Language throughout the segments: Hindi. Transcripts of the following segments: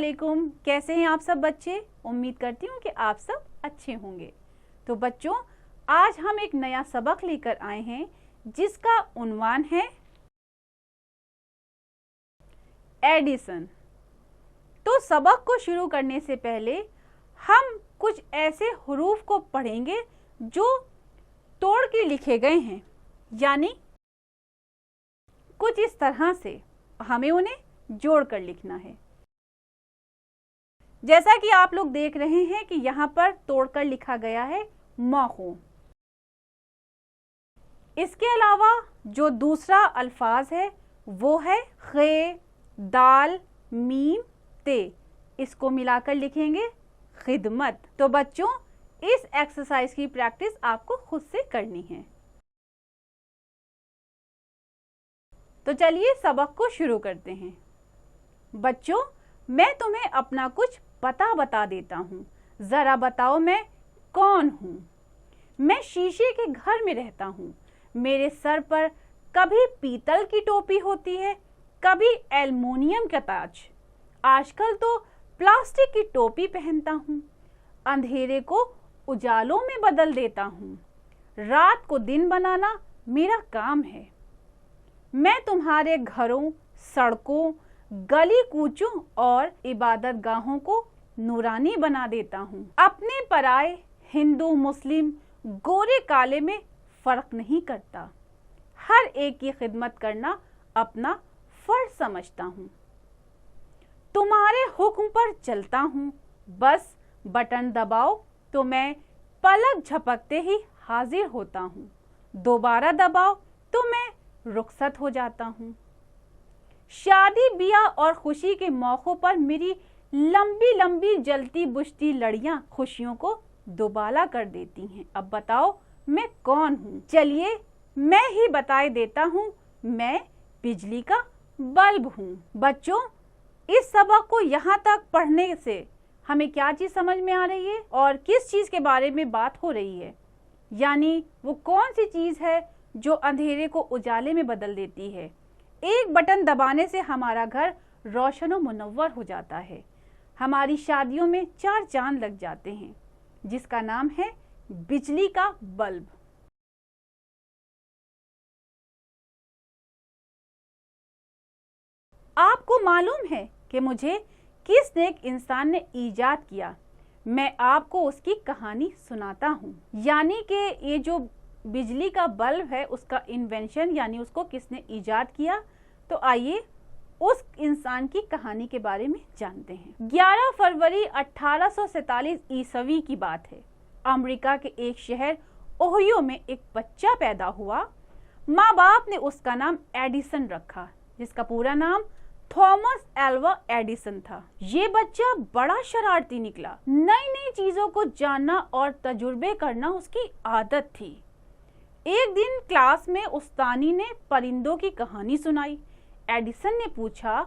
वालेकुम। कैसे हैं आप सब बच्चे? उम्मीद करती हूँ कि आप सब अच्छे होंगे। तो बच्चों, आज हम एक नया सबक लेकर आए हैं जिसका उन्वान है एडिशन। तो सबक को शुरू करने से पहले हम कुछ ऐसे हुरूफ को पढ़ेंगे जो तोड़ के लिखे गए हैं, यानी कुछ इस तरह से हमें उन्हें जोड़कर लिखना है। जैसा कि आप लोग देख रहे हैं कि यहाँ पर तोड़कर लिखा गया है मौखू। इसके अलावा जो दूसरा अल्फाज है वो है खे, दाल, मीम, ते। इसको मिलाकर लिखेंगे खिदमत। तो बच्चों, इस एक्सरसाइज की प्रैक्टिस आपको खुद से करनी है। तो चलिए सबक को शुरू करते हैं। बच्चों, मैं तुम्हें अपना कुछ पता बता देता हूँ। जरा बताओ मैं कौन हूँ? मैं शीशे के घर में रहता हूँ। मेरे सर पर कभी पीतल की टोपी होती है, कभी एल्युमिनियम का ताज। आजकल तो प्लास्टिक की टोपी पहनता हूँ। अंधेरे को उजालों में बदल देता हूँ। रात को दिन बनाना मेरा काम है। मैं तुम्हारे घरों, सड़कों, गली कूचों और इबादत गाहों को नूरानी बना देता हूँ। अपने पराए, हिंदू, मुस्लिम, गोरे काले में फर्क नहीं करता। हर एक की खिदमत करना अपना फर्ज समझता हूँ। तुम्हारे हुक्म पर चलता हूँ। बस बटन दबाओ तो मैं पलक झपकते ही हाजिर होता हूँ। दोबारा दबाओ तो मैं रुखसत हो जाता हूँ। शादी, ब्याह और खुशी के मौकों पर मेरी लंबी लंबी जलती बुझती लड़ियां खुशियों को दुबाला कर देती हैं। अब बताओ मैं कौन हूँ? चलिए मैं ही बताए देता हूँ, मैं बिजली का बल्ब हूँ। बच्चों, इस सबक को यहाँ तक पढ़ने से हमें क्या चीज समझ में आ रही है और किस चीज के बारे में बात हो रही है? यानी वो कौन सी चीज है जो अंधेरे को उजाले में बदल देती है। एक बटन दबाने से हमारा घर रोशन और मुनव्वर हो जाता है। हमारी शादियों में 4 चांद लग जाते हैं, जिसका नाम है बिजली का बल्ब। आपको मालूम है कि मुझे किस नेक इंसान ने ईजाद किया? मैं आपको उसकी कहानी सुनाता हूँ। यानी कि ये जो बिजली का बल्ब है उसका इन्वेंशन यानी उसको किसने ईजाद किया, तो आइए उस इंसान की कहानी के बारे में जानते हैं। 11 फरवरी 1847 ईस्वी की बात है। अमेरिका के एक शहर ओहियो में एक बच्चा पैदा हुआ। माँ बाप ने उसका नाम एडिसन रखा, जिसका पूरा नाम थॉमस एल्वा एडिसन था। ये बच्चा बड़ा शरारती निकला। नई नई चीजों को जानना और तजुर्बे करना उसकी आदत थी। एक दिन क्लास में उस्तानी ने परिंदों की कहानी सुनाई। एडिसन ने पूछा,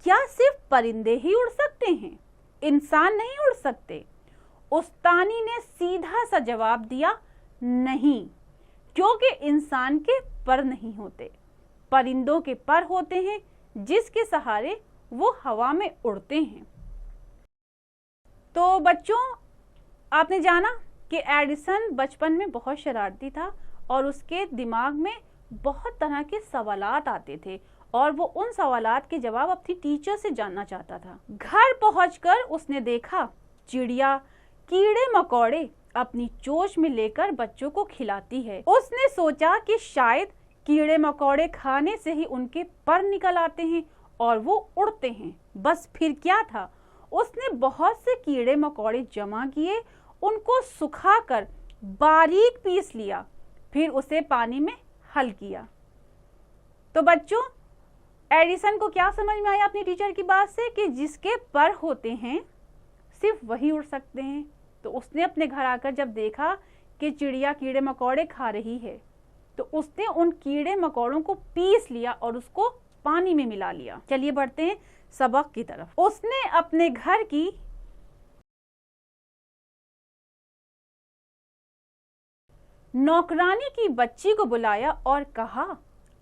क्या सिर्फ परिंदे ही उड़ सकते हैं, इंसान नहीं उड़ सकते? उस्तानी ने सीधा सा जवाब दिया, नहीं, क्योंकि इंसान के पर नहीं होते, परिंदों के पर होते हैं जिसके सहारे वो हवा में उड़ते हैं। तो बच्चों, आपने जाना कि एडिसन बचपन में बहुत शरारती था और उसके दिमाग में बहुत तरह के सवालात आते थे और वो उन सवालात के जवाब अपनी टीचर से जानना चाहता था। घर पहुंचकर उसने देखा चिड़िया कीड़े मकोड़े अपनी चोंच में लेकर बच्चों को खिलाती है। उसने सोचा कि शायद कीड़े मकोड़े खाने से ही उनके पर निकल आते हैं और वो उड़ते हैं। बस फिर क्या था, उसने बहुत से कीड़े मकोड़े जमा किए, उनको सुखाकर बारीक पीस लिया, फिर उसे पानी में हल किया। तो बच्चों, एडिसन को क्या समझ में आया अपनी टीचर की बात से कि जिसके पर होते हैं सिर्फ वही उड़ सकते हैं। तो उसने अपने घर आकर जब देखा कि चिड़िया कीड़े मकोड़े खा रही है, तो उसने उन कीड़े मकोड़ों को पीस लिया और उसको पानी में मिला लिया। चलिए बढ़ते हैं सबक की तरफ। उसने अपने घर की नौकरानी की बच्ची को बुलाया और कहा,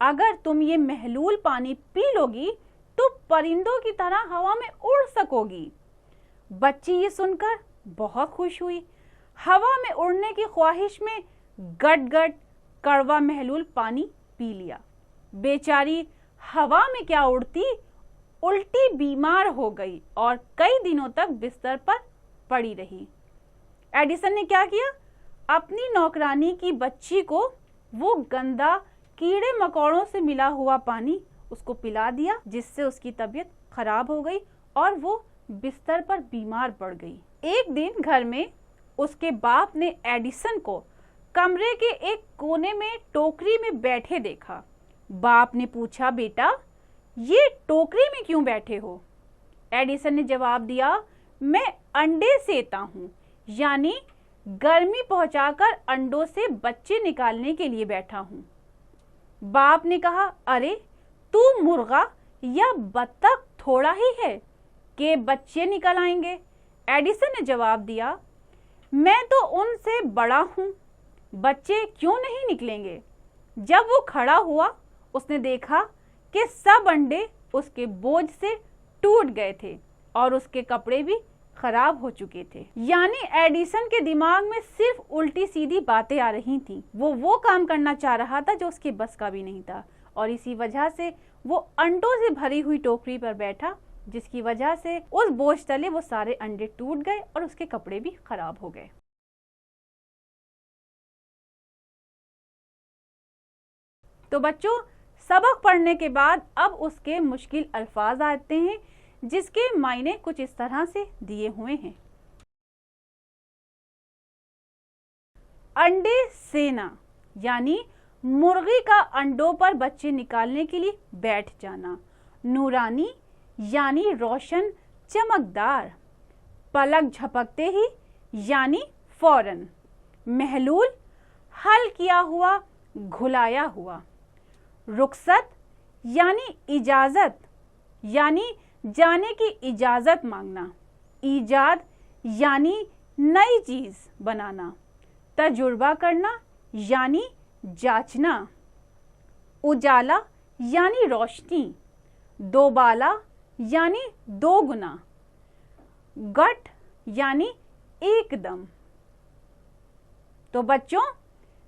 अगर तुम ये महलूल पानी पी लोगी तो परिंदों की तरह हवा में उड़ सकोगी। बच्ची ये सुनकर बहुत खुश हुई। हवा में उड़ने की ख्वाहिश में गट-गट कड़वा महलूल पानी पी लिया। बेचारी हवा में क्या उड़ती, उल्टी बीमार हो गई और कई दिनों तक बिस्तर पर पड़ी रही। एडिसन ने क्या किया, अपनी नौकरानी की बच्ची को वो गंदा कीड़े मकोड़ों से मिला हुआ पानी उसको पिला दिया, जिससे उसकी तबीयत खराब हो गई और वो बिस्तर पर बीमार पड़ गई। एक दिन घर में उसके बाप ने एडिसन को कमरे के एक कोने में टोकरी में बैठे देखा। बाप ने पूछा, बेटा ये टोकरी में क्यों बैठे हो? एडिसन ने जवाब दिया, मैं अंडे सेता हूँ, यानी गर्मी पहुंचाकर अंडों से बच्चे निकालने के लिए बैठा हूँ। बाप ने कहा, अरे तू मुर्गा या बत्तख थोड़ा ही है कि बच्चे निकल आएंगे। एडिसन ने जवाब दिया, मैं तो उनसे बड़ा हूँ, बच्चे क्यों नहीं निकलेंगे? जब वो खड़ा हुआ उसने देखा कि सब अंडे उसके बोझ से टूट गए थे और उसके कपड़े भी खराब हो चुके थे। यानी एडिसन के दिमाग में सिर्फ उल्टी सीधी बातें आ रही थी। वो काम करना चाह रहा था जो उसके बस का भी नहीं था, और इसी वजह से वो अंडों से भरी हुई टोकरी पर बैठा, जिसकी वजह से उस बोझ तले वो सारे अंडे टूट गए और उसके कपड़े भी खराब हो गए। तो बच्चों, सबक पढ़ने के बाद अब उसके मुश्किल अल्फाज आते हैं, जिसके मायने कुछ इस तरह से दिए हुए हैं। अंडे सेना यानी मुर्गी का अंडों पर बच्चे निकालने के लिए बैठ जाना। नूरानी यानी रोशन चमकदार, पलक झपकते ही यानी फौरन। महलूल हल किया हुआ, घुलाया हुआ। रुखसत यानी इजाजत, यानी जाने की इजाजत मांगना। ईजाद यानी नई चीज बनाना। तजुर्बा करना यानी जांचना। उजाला यानी रोशनी। दोबाला यानी दो गुना। गट यानी एकदम। तो बच्चों,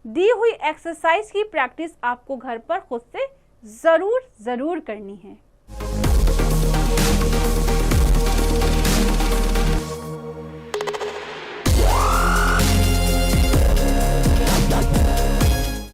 दी हुई एक्सरसाइज की प्रैक्टिस आपको घर पर खुद से जरूर करनी है।